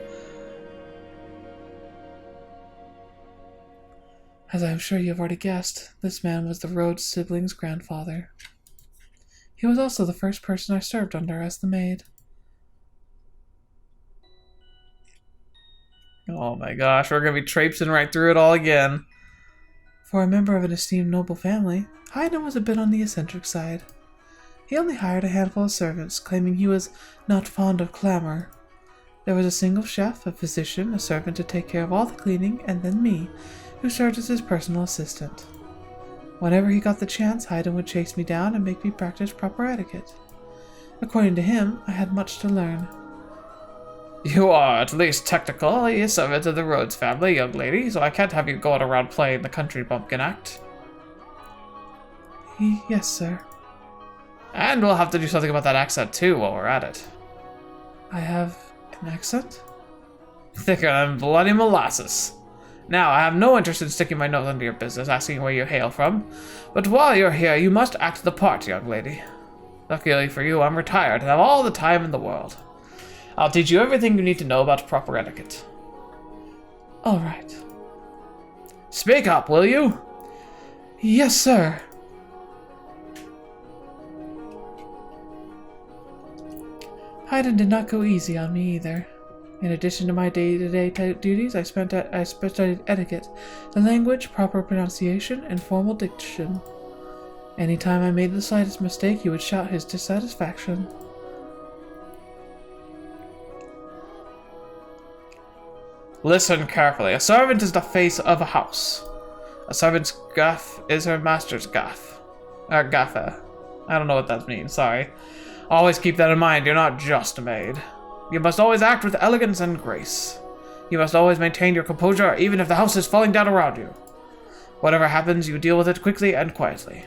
As I am sure you have already guessed, this man was the Rhodes siblings' grandfather. He was also the first person I served under as the maid. Oh my gosh, we're gonna be traipsing right through it all again. For a member of an esteemed noble family, Hayden was a bit on the eccentric side. He only hired a handful of servants, claiming he was not fond of clamor. There was a single chef, a physician, a servant to take care of all the cleaning, and then me, who served as his personal assistant. Whenever he got the chance, Hayden would chase me down and make me practice proper etiquette. According to him, I had much to learn. You are at least technically a servant of the Rhodes family, young lady, so I can't have you going around playing the country bumpkin act. Yes, sir. And we'll have to do something about that accent too while we're at it. I have an accent? Thicker than bloody molasses. Now, I have no interest in sticking my nose into your business, asking where you hail from, but while you're here, you must act the part, young lady. Luckily for you, I'm retired and have all the time in the world. I'll teach you everything you need to know about proper etiquette. All right. Speak up, will you? Yes, sir. Hayden did not go easy on me either. In addition to my day-to-day duties, I studied etiquette, the language, proper pronunciation, and formal diction. Anytime I made the slightest mistake, he would shout his dissatisfaction. Listen carefully. A servant is the face of a house. A servant's gaff is her master's gaff. Or gaffa. I don't know what that means, sorry. Always keep that in mind, you're not just a maid. You must always act with elegance and grace. You must always maintain your composure, even if the house is falling down around you. Whatever happens, you deal with it quickly and quietly.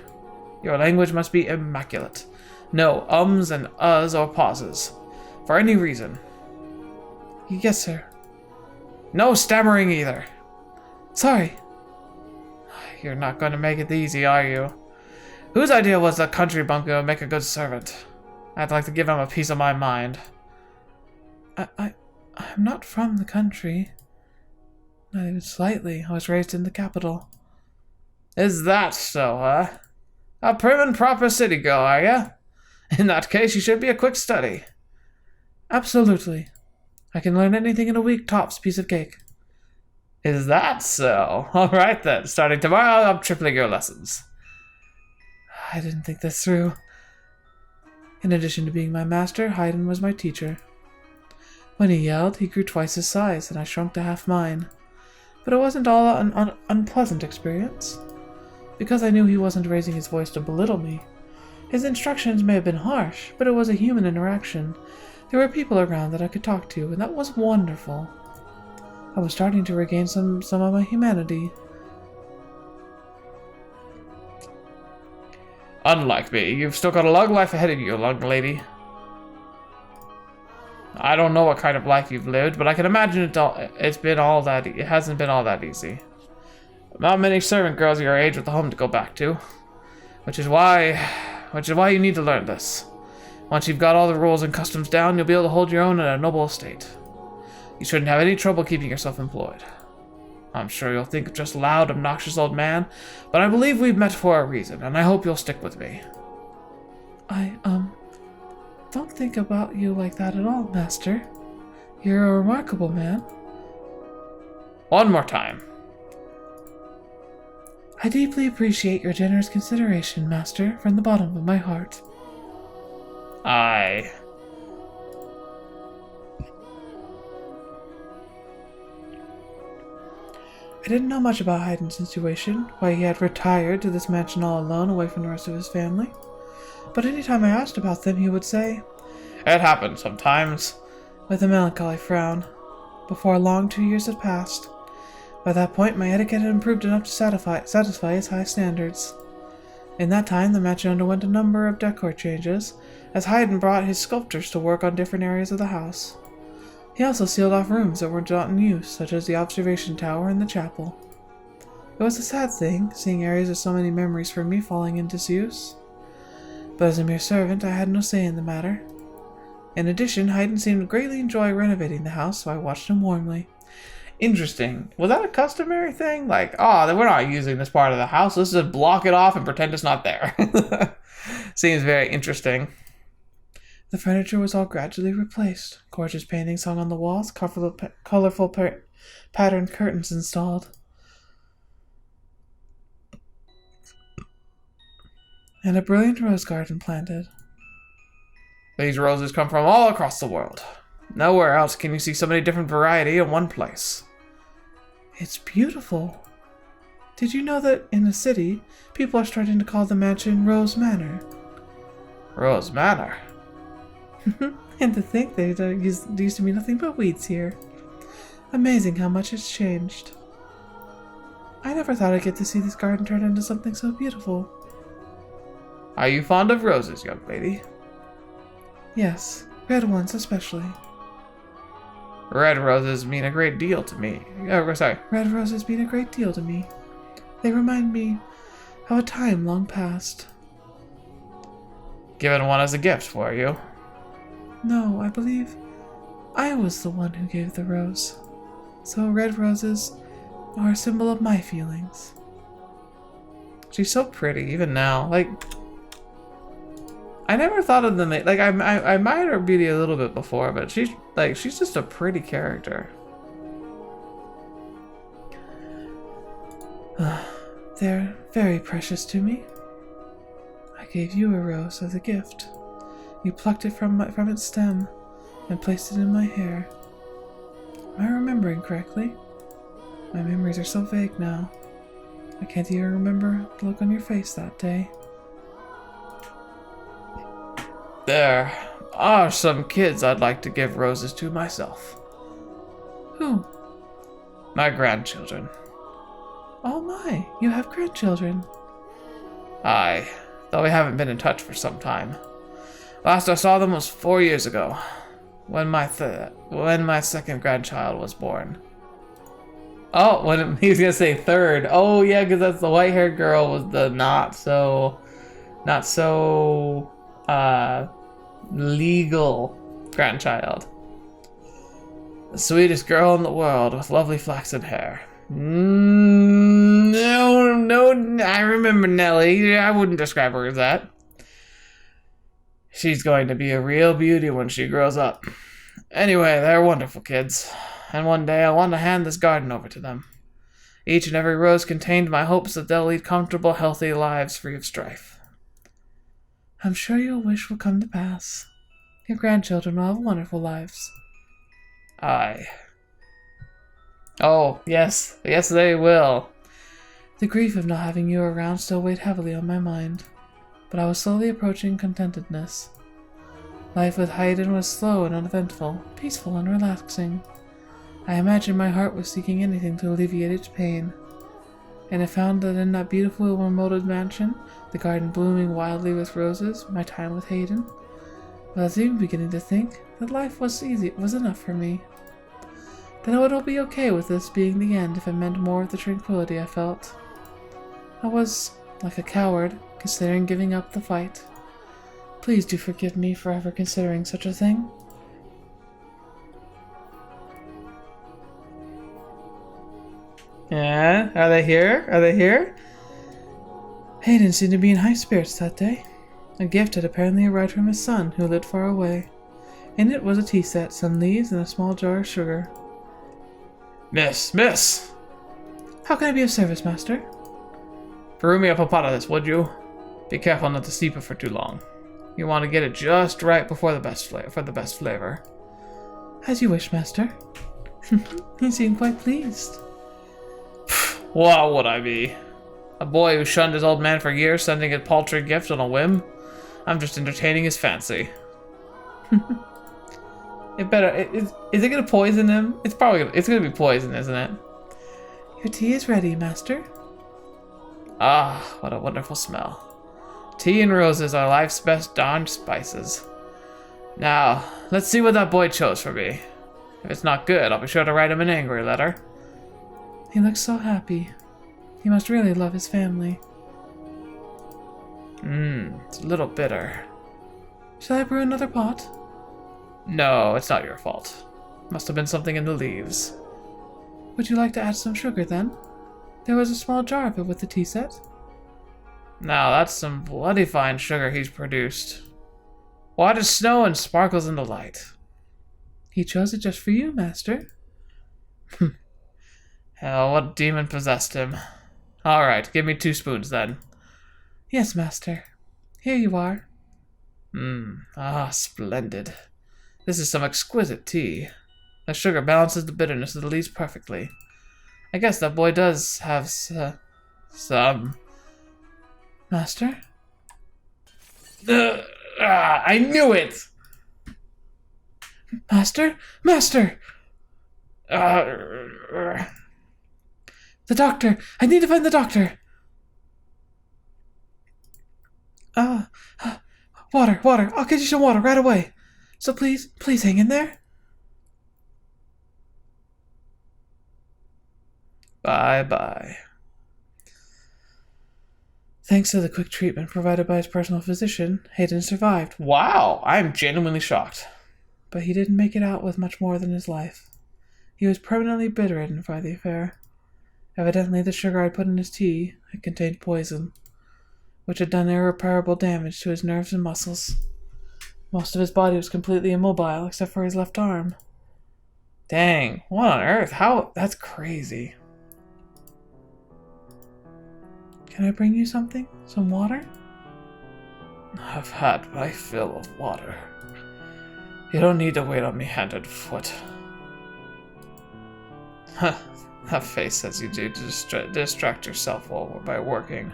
Your language must be immaculate. No ums and uhs or pauses. For any reason. Yes, sir. No stammering either. Sorry. You're not going to make it easy, are you? Whose idea was the country bumpkin would make a good servant? I'd like to give him a piece of my mind. I'm not from the country. Not even slightly. I was raised in the capital. Is that so, huh? A prim and proper city girl, are ya? In that case, you should be a quick study. Absolutely. I can learn anything in a week, tops, piece of cake. Is that so? All right then. Starting tomorrow, I'm tripling your lessons. I didn't think this through. In addition to being my master, Hayden was my teacher. When he yelled, he grew twice his size, and I shrunk to half mine. But it wasn't all an unpleasant experience. Because I knew he wasn't raising his voice to belittle me. His instructions may have been harsh, but it was a human interaction. There were people around that I could talk to, and that was wonderful. I was starting to regain some of my humanity. Unlike me, you've still got a long life ahead of you, young lady. I don't know what kind of life you've lived, but I can imagine it hasn't been all that easy. Not many servant girls your age with a home to go back to, which is why you need to learn this. Once you've got all the rules and customs down, you'll be able to hold your own in a noble estate. You shouldn't have any trouble keeping yourself employed. I'm sure you'll think just loud, obnoxious old man, but I believe we've met for a reason, and I hope you'll stick with me. I don't think about you like that at all, master. You're a remarkable man. One more time. I deeply appreciate your generous consideration, Master, from the bottom of my heart. Aye. I didn't know much about Haydn's situation, why he had retired to this mansion all alone, away from the rest of his family. But any time I asked about them, he would say, "It happens sometimes," with a melancholy frown. Before long, 2 years had passed. By that point, my etiquette had improved enough to satisfy his high standards. In that time, the mansion underwent a number of decor changes, as Haydn brought his sculptors to work on different areas of the house. He also sealed off rooms that were not in use, such as the observation tower and the chapel. It was a sad thing, seeing areas with so many memories for me falling into disuse. But as a mere servant, I had no say in the matter. In addition, Haydn seemed to greatly enjoy renovating the house, so I watched him warmly. Interesting. Was that a customary thing? Like, oh, we're not using this part of the house. Let's just block it off and pretend it's not there. Seems very interesting. The furniture was all gradually replaced. Gorgeous paintings hung on the walls, colorful patterned curtains installed. And a brilliant rose garden planted. These roses come from all across the world. Nowhere else can you see so many different variety in one place. It's beautiful. Did you know that in the city, people are starting to call the mansion Rose Manor? Rose Manor? And to think they used to be nothing but weeds here. Amazing how much it's changed. I never thought I'd get to see this garden turn into something so beautiful. Are you fond of roses, young lady? Yes, red ones especially. Red roses mean a great deal to me. Oh, sorry. Red roses mean a great deal to me. They remind me of a time long past. Given one as a gift for you? No, I believe I was the one who gave the rose. So red roses are a symbol of my feelings. She's so pretty, even now. Like, I never thought of the Maid. Like, I admired her beauty a little bit before, but she's just a pretty character. They're very precious to me. I gave you a rose as a gift. You plucked it from its stem and placed it in my hair. Am I remembering correctly? My memories are so vague now. I can't even remember the look on your face that day. There are some kids I'd like to give roses to myself. Who? My grandchildren. Oh my, you have grandchildren. Aye, though we haven't been in touch for some time. Last I saw them was 4 years ago, when my second grandchild was born. Oh, when he was gonna say third. Oh yeah, because that's the white-haired girl was the not so legal grandchild. The sweetest girl in the world with lovely flaxen hair. No, I remember Nellie. I wouldn't describe her as that. She's going to be a real beauty when she grows up. Anyway, they're wonderful kids, and one day I want to hand this garden over to them. Each and every rose contained my hopes that they'll lead comfortable, healthy lives free of strife. I'm sure your wish will come to pass. Your grandchildren will have wonderful lives. Aye. Oh, yes. Yes, they will. The grief of not having you around still weighed heavily on my mind, but I was slowly approaching contentedness. Life with Haydn was slow and uneventful, peaceful and relaxing. I imagined my heart was seeking anything to alleviate its pain, and I found that in that beautiful remote mansion, the garden blooming wildly with roses, my time with Haydn, I was even beginning to think that life was enough for me. That I would be okay with this being the end if it meant more of the tranquility I felt. I was, like a coward, considering giving up the fight. Please do forgive me for ever considering such a thing. Yeah, are they here? Are they here? Haydn seemed to be in high spirits that day. A gift had apparently arrived from his son, who lived far away. In it was a tea set, some leaves, and a small jar of sugar. Miss! How can I be of service, master? Brew me up a pot of this, would you? Be careful not to steep it for too long. You want to get it just right before the best flavor. As you wish, master. You seem quite pleased. What would I be? A boy who shunned his old man for years, sending a paltry gift on a whim? I'm just entertaining his fancy. Is it gonna poison him? It's gonna be poison, isn't it? Your tea is ready, master. Ah, what a wonderful smell. Tea and roses are life's best darned spices. Now, let's see what that boy chose for me. If it's not good, I'll be sure to write him an angry letter. He looks so happy. He must really love his family. It's a little bitter. Shall I brew another pot? No, it's not your fault. Must have been something in the leaves. Would you like to add some sugar, then? There was a small jar of it with the tea set. Now, that's some bloody fine sugar he's produced. White as snow and sparkles in the light. He chose it just for you, master. Hell, what demon possessed him? Alright, give me 2 spoons, then. Yes, master. Here you are. Splendid. This is some exquisite tea. The sugar balances the bitterness of the leaves perfectly. I guess that boy does have some... Master? I knew it! Master? Master! The doctor! I need to find the doctor! Water! I'll get you some water right away. So please hang in there. Bye-bye. Thanks to the quick treatment provided by his personal physician, Hayden survived. Wow, I'm genuinely shocked. But he didn't make it out with much more than his life. He was permanently bedridden by the affair. Evidently the sugar I put in his tea had contained poison, which had done irreparable damage to his nerves and muscles. Most of his body was completely immobile, except for his left arm. Dang, what on earth? How? That's crazy. Can I bring you something? Some water? I've had my fill of water. You don't need to wait on me hand and foot. Huh, that face says you do to distract yourself by working.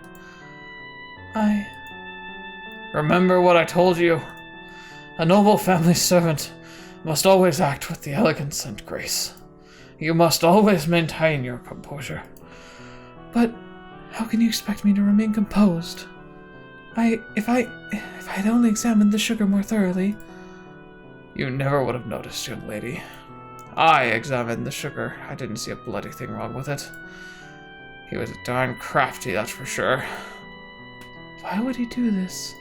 Remember what I told you? A noble family servant must always act with the elegance and grace. You must always maintain your composure. But how can you expect me to remain composed? If I'd only examined the sugar more thoroughly... You never would have noticed, young lady. I examined the sugar. I didn't see a bloody thing wrong with it. He was darn crafty, that's for sure. Why would he do this?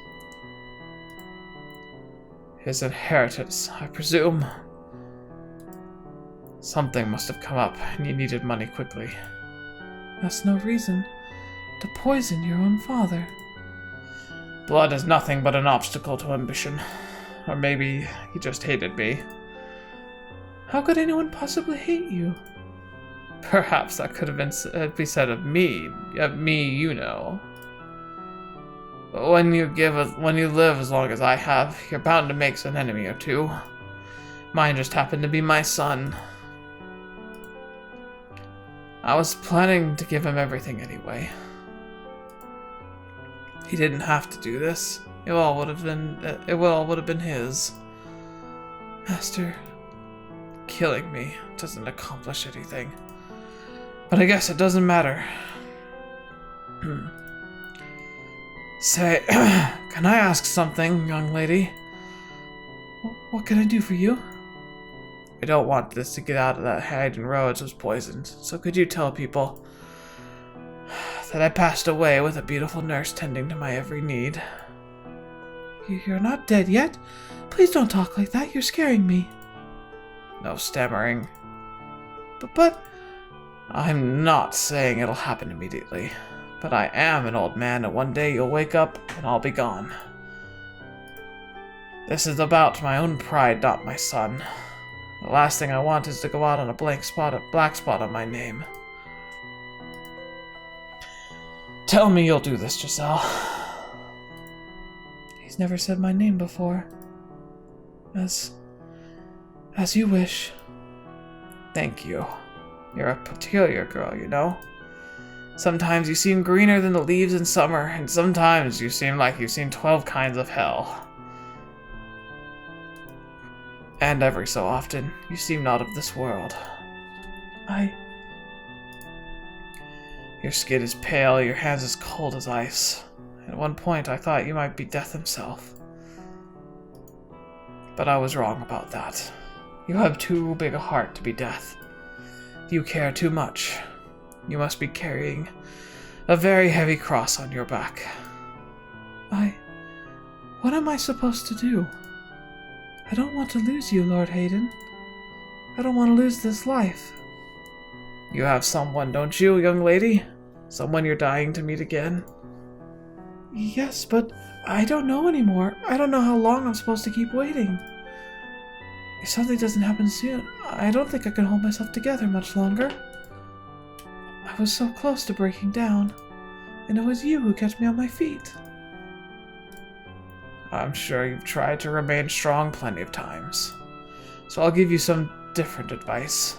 His inheritance, I presume. Something must have come up, and he needed money quickly. That's no reason to poison your own father. Blood is nothing but an obstacle to ambition. Or maybe he just hated me. How could anyone possibly hate you? Perhaps that could have been said of me. You know. But when you live as long as I have, you're bound to make an enemy or two. Mine just happened to be my son. I was planning to give him everything anyway. He didn't have to do this. It all would have been his. Master, killing me doesn't accomplish anything. But I guess it doesn't matter. Say, can I ask something, young lady? What can I do for you? I don't want this to get out of that Hayden Rhodes was poisoned, so could you tell people that I passed away with a beautiful nurse tending to my every need? You're not dead yet. Please don't talk like that. You're scaring me. No stammering. But... I'm not saying it'll happen immediately, but I am an old man, and one day you'll wake up and I'll be gone. This is about my own pride, not my son. The last thing I want is to go out on a black spot on my name. Tell me you'll do this, Giselle. He's never said my name before. As you wish. Thank you. You're a peculiar girl, you know? Sometimes you seem greener than the leaves in summer, and sometimes you seem like you've seen 12 kinds of hell. And every so often, you seem not of this world. Your skin is pale, your hands as cold as ice. At one point, I thought you might be Death himself. But I was wrong about that. You have too big a heart to be Death. You care too much. You must be carrying a very heavy cross on your back. What am I supposed to do? I don't want to lose you, Lord Hayden. I don't want to lose this life. You have someone, don't you, young lady? Someone you're dying to meet again? Yes, but I don't know anymore. I don't know how long I'm supposed to keep waiting. If something doesn't happen soon, I don't think I can hold myself together much longer. I was so close to breaking down, and it was you who kept me on my feet. I'm sure you've tried to remain strong plenty of times, so I'll give you some different advice.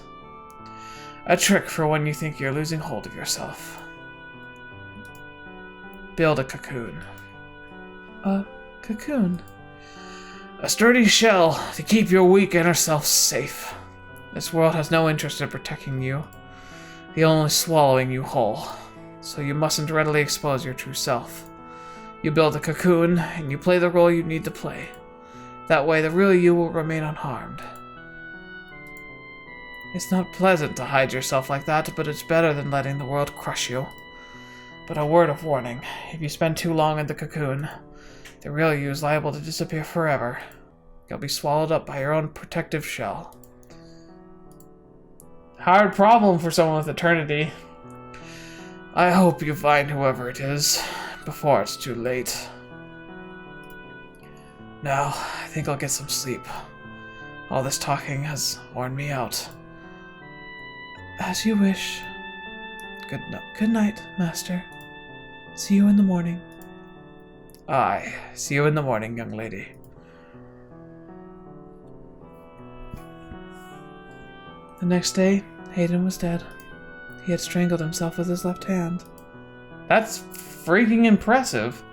A trick for when you think you're losing hold of yourself. Build a cocoon. A cocoon? A sturdy shell to keep your weak inner self safe. This world has no interest in protecting you. They're only swallowing you whole, so you mustn't readily expose your true self. You build a cocoon, and you play the role you need to play. That way, the real you will remain unharmed. It's not pleasant to hide yourself like that, but it's better than letting the world crush you. But a word of warning, if you spend too long in the cocoon, the real you is liable to disappear forever. You'll be swallowed up by your own protective shell. Hard problem for someone with eternity. I hope you find whoever it is before it's too late. Now, I think I'll get some sleep. All this talking has worn me out. As you wish. Good night, Master. See you in the morning. Aye, see you in the morning, young lady. The next day, Hayden was dead. He had strangled himself with his left hand. That's freaking impressive.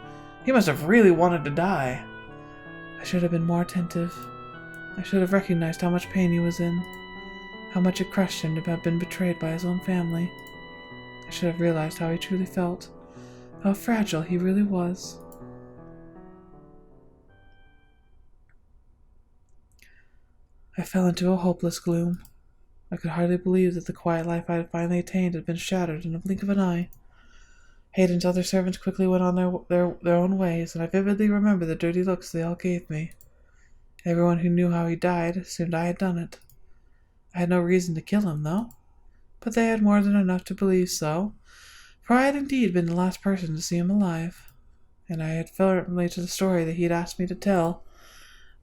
He must have really wanted to die. I should have been more attentive. I should have recognized how much pain he was in. How much it crushed him to have been betrayed by his own family. I should have realized how he truly felt. How fragile he really was. I fell into a hopeless gloom. I could hardly believe that the quiet life I had finally attained had been shattered in a blink of an eye. Hayden's other servants quickly went on their own ways, and I vividly remember the dirty looks they all gave me. Everyone who knew how he died assumed I had done it. I had no reason to kill him, though, but they had more than enough to believe so, for I had indeed been the last person to see him alive, and I had firmly to the story that he had asked me to tell,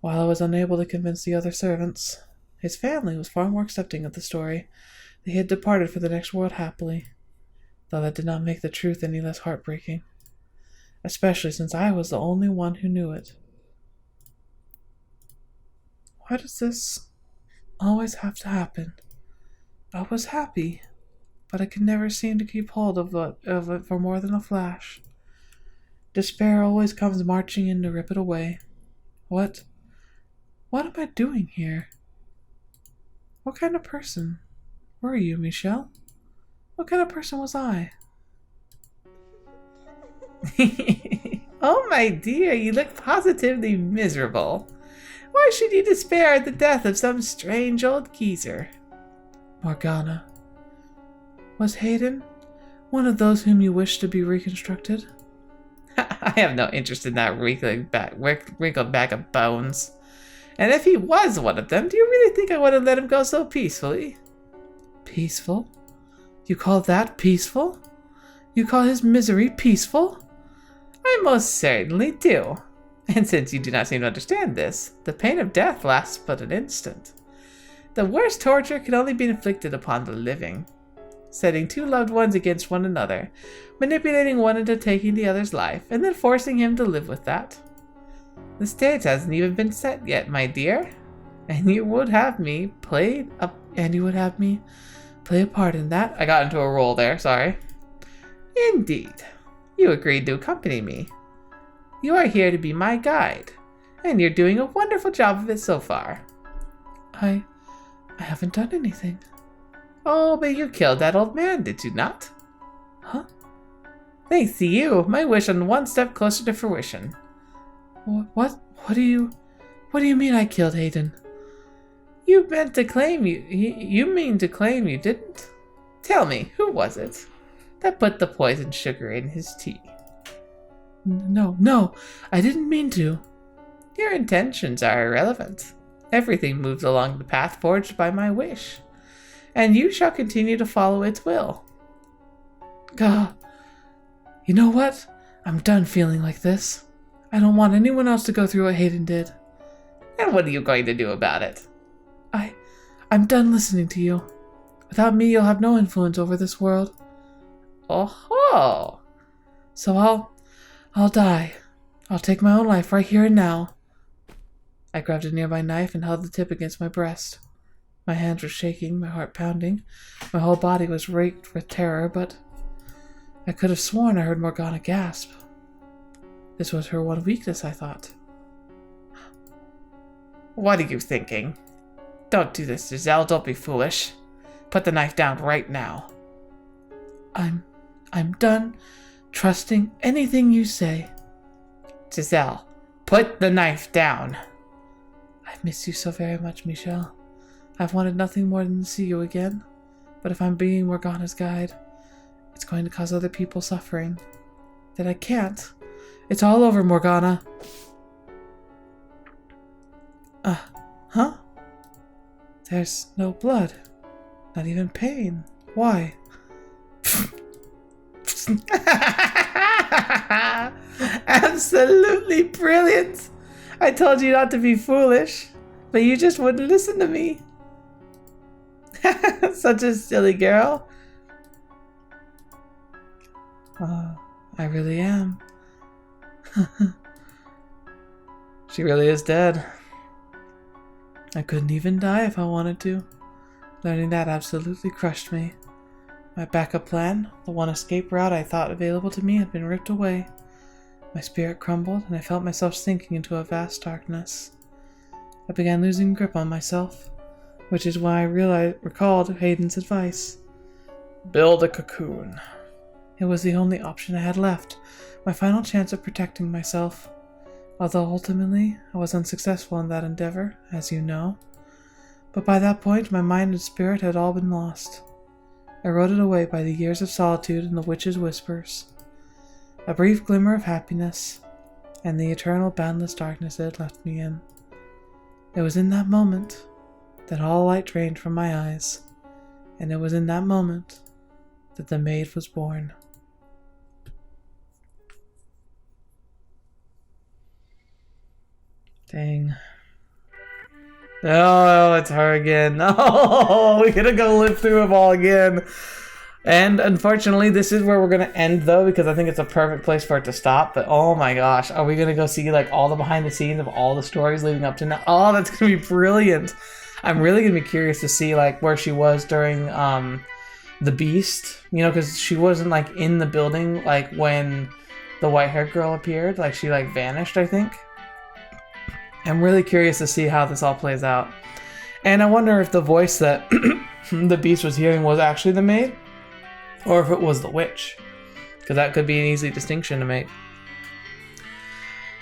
while I was unable to convince the other servants. His family was far more accepting of the story. They had departed for the next world happily, though that did not make the truth any less heartbreaking, especially since I was the only one who knew it. Why does this always have to happen? I was happy, but I could never seem to keep hold of it for more than a flash. Despair always comes marching in to rip it away. What am I doing here? What kind of person were you, Michel? What kind of person was I? Oh, my dear, you look positively miserable. Why should you despair at the death of some strange old geezer? Morgana. Was Hayden one of those whom you wish to be reconstructed? I have no interest in that wrinkled bag of bones. And if he was one of them, do you really think I would have let him go so peacefully? Peaceful? You call that peaceful? You call his misery peaceful? I most certainly do. And since you do not seem to understand this, the pain of death lasts but an instant. The worst torture can only be inflicted upon the living. setting two loved ones against one another, manipulating one into taking the other's life, and then forcing him to live with that. The stage hasn't even been set yet, my dear, and you would have me play a part in that. I got into a role there, sorry. Indeed. You agreed to accompany me. You are here to be my guide, and you're doing a wonderful job of it so far. I haven't done anything. Oh, but you killed that old man, did you not? Huh? Thanks to you, my wish is one step closer to fruition. What do you mean I killed Hayden? You meant to claim you mean to claim you didn't? Tell me, who was it that put the poison sugar in his tea? No, I didn't mean to. Your intentions are irrelevant. Everything moves along the path forged by my wish, and you shall continue to follow its will. God, you know what? I'm done feeling like this. I don't want anyone else to go through what Hayden did. And what are you going to do about it? I'm done listening to you. Without me, you'll have no influence over this world. Oh-ho! So I'll die. I'll take my own life right here and now. I grabbed a nearby knife and held the tip against my breast. My hands were shaking, my heart pounding. My whole body was raked with terror, but I could have sworn I heard Morgana gasp. This was her one weakness, I thought. What are you thinking? Don't do this, Giselle. Don't be foolish. Put the knife down right now. I'm done trusting anything you say. Giselle, put the knife down. I've missed you so very much, Michel. I've wanted nothing more than to see you again. But if I'm being Morgana's guide, it's going to cause other people suffering. That I can't. It's all over, Morgana. Huh? There's no blood. Not even pain. Why? Absolutely brilliant! I told you not to be foolish, but you just wouldn't listen to me. Such a silly girl. I really am. She really is dead. I couldn't even die if I wanted to. Learning that absolutely crushed me. My backup plan, the one escape route I thought available to me, had been ripped away. My spirit crumbled, and I felt myself sinking into a vast darkness. I began losing grip on myself, which is why I recalled Hayden's advice. Build a cocoon. It was the only option I had left, my final chance of protecting myself. Although ultimately I was unsuccessful in that endeavor, as you know. But by that point, my mind and spirit had all been lost, eroded away by the years of solitude and the witch's whispers. A brief glimmer of happiness, and the eternal boundless darkness it had left me in. It was in that moment that all light drained from my eyes, and it was in that moment that the Maid was born. Dang. Oh, it's her again. Oh, we gotta go live through them all again. And unfortunately, this is where we're gonna end though, because I think it's a perfect place for it to stop. But oh my gosh, are we gonna go see like all the behind the scenes of all the stories leading up to now? Oh, that's gonna be brilliant. I'm really gonna be curious to see like where she was during the Beast, you know, because she wasn't like in the building like when the white-haired girl appeared. Like she like vanished, I think. I'm really curious to see how this all plays out. And I wonder if the voice that the Beast was hearing was actually the Maid, or if it was the witch. Because that could be an easy distinction to make.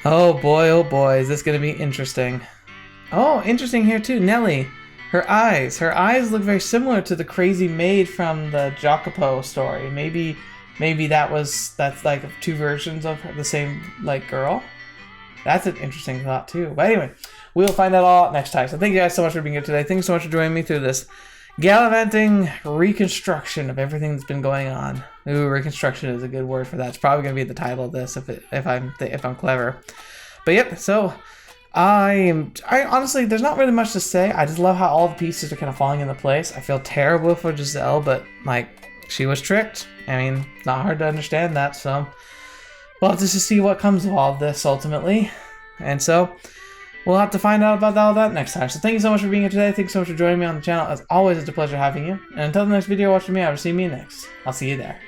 Oh boy, is this going to be interesting. Oh, interesting here too, Nellie. Her eyes look very similar to the crazy Maid from the Jacopo story. Maybe that's like two versions of the same like girl. That's an interesting thought too. But anyway, we'll find out all next time. So thank you guys so much for being here today. Thanks so much for joining me through this gallivanting reconstruction of everything that's been going on. Ooh, reconstruction is a good word for that. It's probably gonna be the title of this if I'm clever. But yep. So I honestly, there's not really much to say. I just love how all the pieces are kind of falling into place. I feel terrible for Giselle, but like she was tricked. I mean, not hard to understand that, so we'll have to see what comes of all of this ultimately. And so we'll have to find out about all that next time. So thank you so much for being here today. Thanks so much for joining me on the channel. As always, it's a pleasure having you. And until the next video, watch for me. I will see me next. I'll see you there.